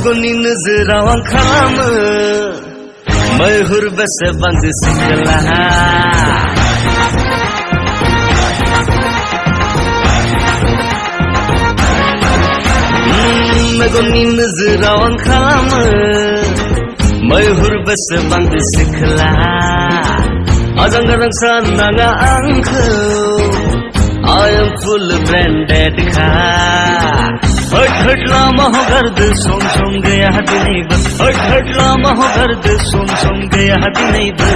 मेगननि नोजोराव आं खालामो मैहुर बेसेबां सिख्ला मेगननि नोजोराव आं खालामो मैहुर बेसेबां सिख्ला आजां गाजां साननाङा आंखौ I am full branded car हट लामा हो गर्द सोम गया दिनैबो हट लामा हो गर्द सोम गया दिनैबो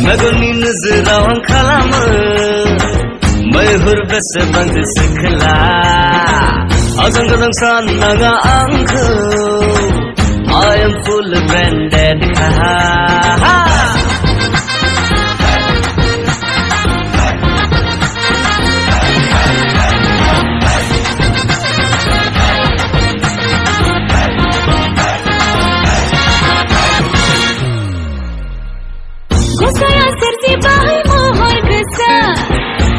मेगननि नोजोराव आं खालामो मैहुर बेसेबां सिख्ला आजां गाजां साननाङा आंखौ I am full branded car Saya terjebak mohon kesal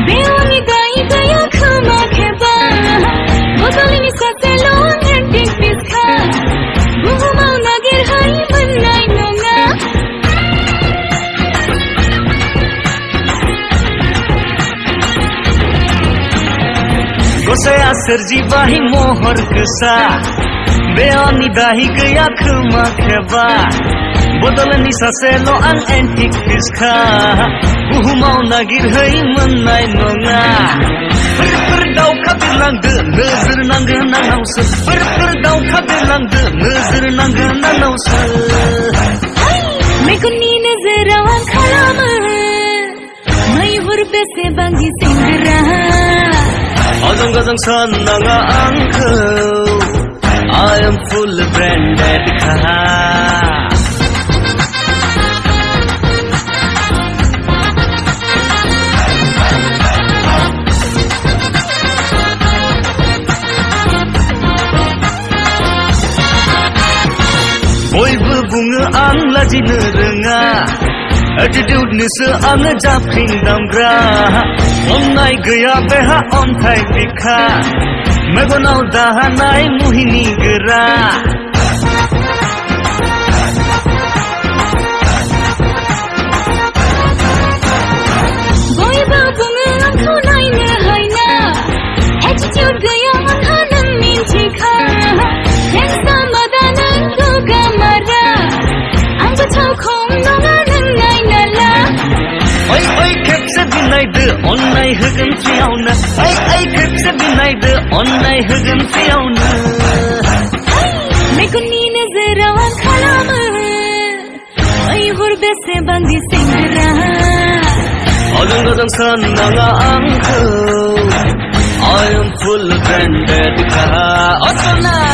Beoni gai gaya khama kheba Botol ini saselo antik piska Buhu mau nagir hai manai nonga Saya terjebak mohon kesal Beoni gai gaya khama kheba Botolani saselo ang antik piska Buhumau nagir hai manai nonga Berdau kabir langde Nezir nangga nanausa Berdau kabir langde Nezir nangga nanausa Meguni nazaraw ang kalama Mayhur besebaang singra Azang gazang sananga angkau I am full branded car बयबो बुङो आं लाजिनो रोङा एटिट्युडनिसो आङो जाफिं दामग्रा अननाय गैया बेहा अन्थाइ बिखा मेगनाव दाहानाय मुहिनि गोरा बयबो बुङो आंखौ नायनो हायना एटिट्युड गैया आंहा नों मिन्थिखा handsome आदानों gamara ang batawkong nonga nang nainala Ay kepse binaydı onnay hıgın fiyawna Ay kepse binaydı onnay hıgın fiyawna Meguni nazaraw ang kalama Mayhur besebaang singra Azang gazang sannaङा आंखौ I am full branded car